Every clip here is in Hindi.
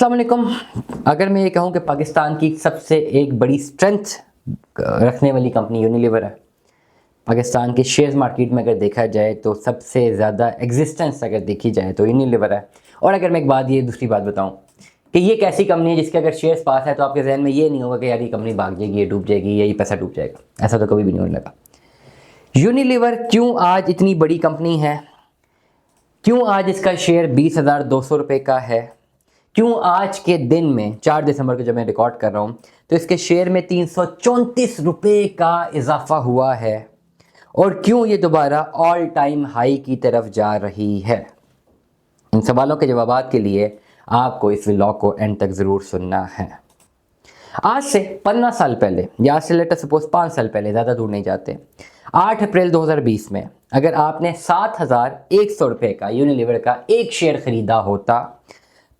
अस्सलाम वालेकुम। अगर मैं ये कहूँ कि पाकिस्तान की सबसे एक बड़ी स्ट्रेंथ रखने वाली कंपनी यूनिलीवर है, पाकिस्तान के शेयर मार्केट में अगर देखा जाए तो सबसे ज़्यादा एग्जिस्टेंस अगर देखी जाए तो यूनिलीवर है। और अगर मैं एक बात ये दूसरी बात बताऊँ कि ये एक ऐसी कंपनी है जिसके अगर शेयर्स पास है तो आपके जहन में ये नहीं होगा कि यार ये कंपनी भाग जाएगी, ये डूब जाएगी या ये पैसा डूब जाएगा। ऐसा तो कभी भी नहीं होने लगा। यूनिलीवर क्यों आज इतनी बड़ी कंपनी है, क्यों आज इसका शेयर 20,200 रुपये का है, क्यों आज के दिन में 4 दिसंबर को जब मैं रिकॉर्ड कर रहा हूँ तो इसके शेयर में 334 रुपये का इजाफा हुआ है, और क्यों ये दोबारा ऑल टाइम हाई की तरफ जा रही है। इन सवालों के जवाब के लिए आपको इस व्लॉग को एंड तक ज़रूर सुनना है। आज से 15 साल पहले या आज से लेटर सपोज 5 साल पहले, ज़्यादा दूर नहीं जाते, 8 अप्रैल 2020 में अगर आपने 7,100 रुपये का यूनिलीवर का एक शेयर ख़रीदा होता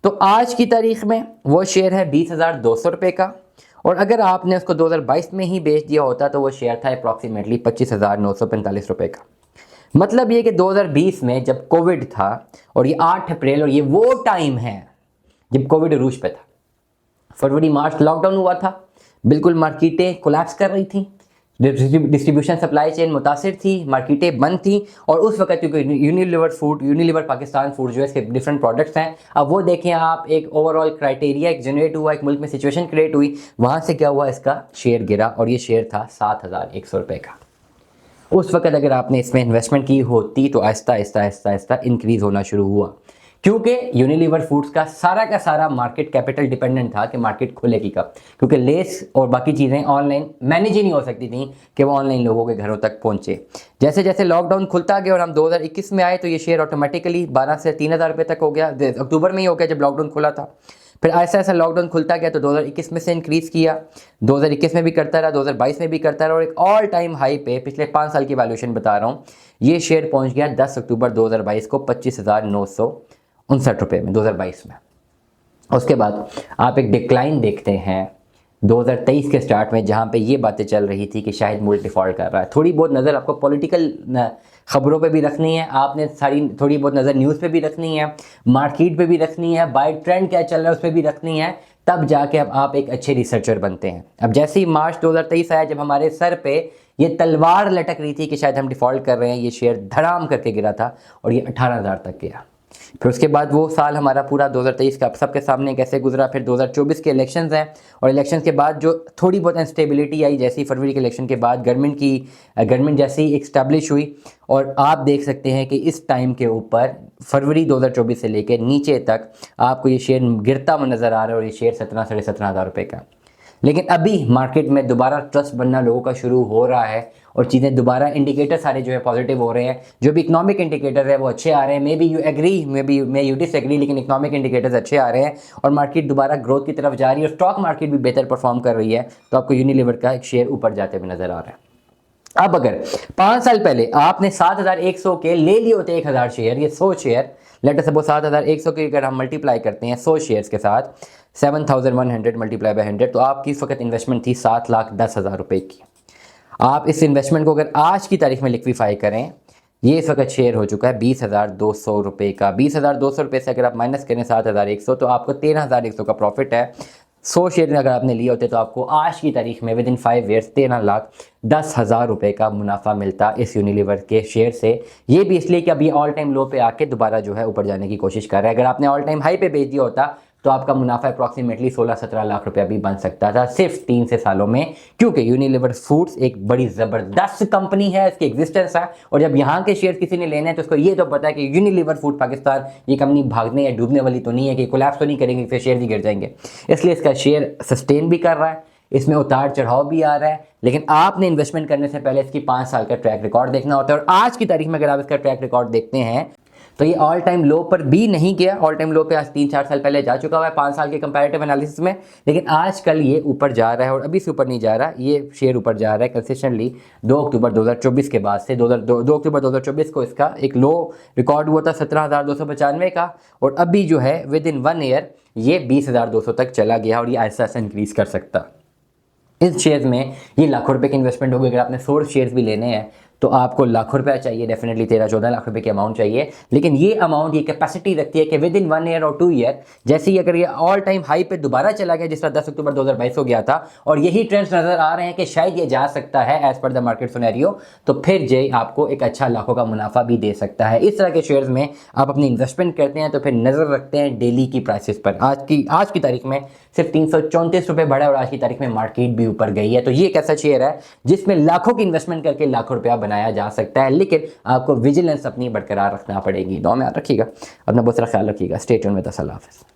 तो आज की तारीख में वो शेयर है 20,200 रुपये का, और अगर आपने उसको 2022 में ही बेच दिया होता तो वो शेयर था अप्रॉक्सीमेटली 25,945 रुपये का। मतलब ये कि 2020 में जब कोविड था, और ये 8 अप्रैल और ये वो टाइम है जब कोविड अरूज पे था। फरवरी मार्च लॉकडाउन हुआ था, बिल्कुल मार्केटें कोलैप्स कर रही थी, डिस्ट्रीब्यूशन सप्लाई चेन मुतासिर थी, मार्केटें बंद थी। और उस वक्त क्योंकि यूनिलीवर पाकिस्तान फूड जो है इसके डिफरेंट प्रोडक्ट्स हैं, अब वो देखें आप, एक ओवरऑल क्राइटेरिया एक जनरेट हुआ, एक मुल्क में सिचुएशन क्रिएट हुई, वहाँ से क्या हुआ, इसका शेयर गिरा और ये शेयर था 7,100 रुपये का। उस वक्त अगर आपने इसमें इन्वेस्टमेंट की होती तो आहिस्ता आहिस्ता आहिस्ता आहिस्ता इंक्रीज़ होना शुरू हुआ, क्योंकि यूनिलीवर फूड्स का सारा मार्केट कैपिटल डिपेंडेंट था कि मार्केट खुलेगी कब, क्योंकि लेस और बाकी चीज़ें ऑनलाइन मैनेज ही नहीं हो सकती थी कि वो ऑनलाइन लोगों के घरों तक पहुंचे। जैसे जैसे लॉकडाउन खुलता गया और हम 2021 में आए तो ये शेयर ऑटोमेटिकली 12 से 3,000 रुपये तक हो गया। अक्टूबर में ही हो गया जब लॉकडाउन खुला था। फिर ऐसा ऐसा लॉकडाउन खुलता गया तो 2021 में से इंक्रीज़ किया, 2021 में भी करता रहा, 2022 में भी करता रहा, और एक ऑल टाइम हाई पे पिछले 5 साल की वैल्यूएशन बता रहा हूँ, ये शेयर पहुँच गया 10 अक्टूबर 2022 को 25,959 रुपये में 2022 में। उसके बाद आप एक डिक्लाइन देखते हैं 2023 के स्टार्ट में, जहाँ पे ये बातें चल रही थी कि शायद मुल्क डिफ़ॉल्ट कर रहा है। थोड़ी बहुत नज़र आपको पॉलिटिकल ख़बरों पे भी रखनी है, आपने सारी थोड़ी बहुत नज़र न्यूज़ पे भी रखनी है, मार्केट पे भी रखनी है, बाय ट्रेंड क्या चल रहा है उस पर भी रखनी है, तब जाके अब आप एक अच्छे रिसर्चर बनते हैं। अब जैसे ही मार्च 2023 आया, जब हमारे सर पे ये तलवार लटक रही थी कि शायद हम डिफ़ॉल्ट कर रहे हैं, ये शेयर धड़ाम करके गिरा था और ये 18,000 तक गया। फिर उसके बाद वो साल हमारा पूरा 2023 का सबके सामने कैसे गुजरा। फिर 2024 के इलेक्शंस हैं, और इलेक्शंस के बाद जो थोड़ी बहुत इंस्टेबिलिटी आई, जैसे ही फरवरी के इलेक्शन के बाद गवर्नमेंट जैसे ही एक्स्टैब्लिश हुई, और आप देख सकते हैं कि इस टाइम के ऊपर फरवरी 2024 से लेकर नीचे तक आपको ये शेयर गिरता हुआ नज़र आ रहा है, और ये शेयर 17 साढ़े 17,000 रुपये का। लेकिन अभी मार्केट में दोबारा ट्रस्ट बनना लोगों का शुरू हो रहा है, और चीज़ें दोबारा इंडिकेटर सारे जो है पॉजिटिव हो रहे हैं। जो भी इकोनॉमिक इंडिकेटर है वो अच्छे आ रहे हैं। Maybe you agree, maybe may you disagree, लेकिन इकोनॉमिक इंडिकेटर्स अच्छे आ रहे हैं और मार्केट दोबारा ग्रोथ की तरफ जा रही है, और स्टॉक मार्केट भी बेहतर परफॉर्म कर रही है। तो आपको यूनिलीवर का एक शेयर ऊपर जाते हुए नजर आ रहा है। अब अगर 5 साल पहले आपने 7,100 के ले लिए होते 1,000 शेयर, ये 100 शेयर, लेट अस सपोज 7,100 के अगर हम मल्टीप्लाई करते हैं 100 शेयर्स के साथ, 7,100 मल्टीप्लाई बाय 100, तो आपकी इस वक्त इन्वेस्टमेंट थी 7,10,000 रुपये की। आप इस इन्वेस्टमेंट को अगर आज की तारीख में लिक्विफाई करें, ये इस वक्त शेयर हो चुका है 20,200 रुपये का। 20,200 रुपये से अगर आप माइनस करें 7,100 तो आपको 13,100 का प्रॉफिट है। 100 शेयर अगर आपने लिए होते तो आपको आज की तारीख में विद इन 5 ईयर्स 13,10,000 रुपये का मुनाफा मिलता इस यूनिलीवर के शेयर से। ये भी इसलिए कि अभी ऑल टाइम लो पे आके दोबारा जो है ऊपर जाने की कोशिश कर रहा है। अगर आपने ऑल टाइम हाई पे बेच दिया होता तो आपका मुनाफा अप्रॉक्सीमेटली 16-17 लाख रुपया भी बन सकता था सिर्फ 3 से सालों में, क्योंकि यूनिलीवर फूड्स एक बड़ी ज़बरदस्त कंपनी है, इसकी एग्जिस्टेंस है। और जब यहाँ के शेयर किसी ने लेने हैं तो उसको ये तो पता है कि यूनिलीवर फूड पाकिस्तान ये कंपनी भागने या डूबने वाली तो नहीं है, कि कोलैप्स तो नहीं करेंगे, फिर शेयर भी गिर जाएंगे। इसलिए इसका शेयर सस्टेन भी कर रहा है, इसमें उतार चढ़ाव भी आ रहा है। लेकिन आपने इन्वेस्टमेंट करने से पहले इसकी 5 साल का ट्रैक रिकॉर्ड देखना होता है, और आज की तारीख में अगर आप इसका ट्रैक रिकॉर्ड देखते हैं तो ये ऑल टाइम लो पर भी नहीं गया। ऑल टाइम लो पे आज 3-4 साल पहले जा चुका हुआ है 5 साल के कंपैरेटिव एनालिसिस में, लेकिन आजकल ये ऊपर जा रहा है, और अभी से ऊपर नहीं जा रहा, ये शेयर ऊपर जा रहा है कंसिस्टेंटली 2 अक्टूबर 2024 के बाद से। 2 अक्टूबर 2024 को इसका एक लो रिकॉर्ड हुआ था 17,295 का, और अभी जो है विद इन 1 ईयर ये 20,200 तक चला गया, और ये ऐसा ऐसा इंक्रीज़ कर सकता। इस शेयर में ये लाखों रुपए की इन्वेस्टमेंट होगी। अगर आपने 100 शेयर्स भी लेने हैं तो आपको लाखों रुपया चाहिए, डेफिनेटली 13-14 लाख रुपए की अमाउंट चाहिए। लेकिन ये अमाउंट, ये कैपेसिटी रखती है कि विद इन 1 ईयर और 2 ईयर, जैसे ही अगर ये ऑल टाइम हाई पे दोबारा चला गया जिस तरह 10 अक्टूबर 2022 हो गया था, और यही ट्रेंड्स नजर आ रहे हैं कि शायद ये जा सकता है as per the market scenario, तो फिर जे आपको एक अच्छा लाखों का मुनाफा भी दे सकता है। इस तरह के शेयर्स में आप अपनी इन्वेस्टमेंट करते हैं तो फिर नजर रखते हैं डेली की प्राइसेस पर। आज की तारीख में सिर्फ 334 रुपए बढ़ा और आज की तारीख में मार्केट भी ऊपर गई है। तो ये एक ऐसा शेयर है जिसमें लाखों की इन्वेस्टमेंट करके लाखों रुपया बनाया जा सकता है, लेकिन आपको विजिलेंस अपनी बरकरार रखना पड़ेगी। दुआ में याद रखिएगा, अपना बहुत सारा ख्याल रखिएगा। Stay tuned with us. अल्लाह हाफ़िज़।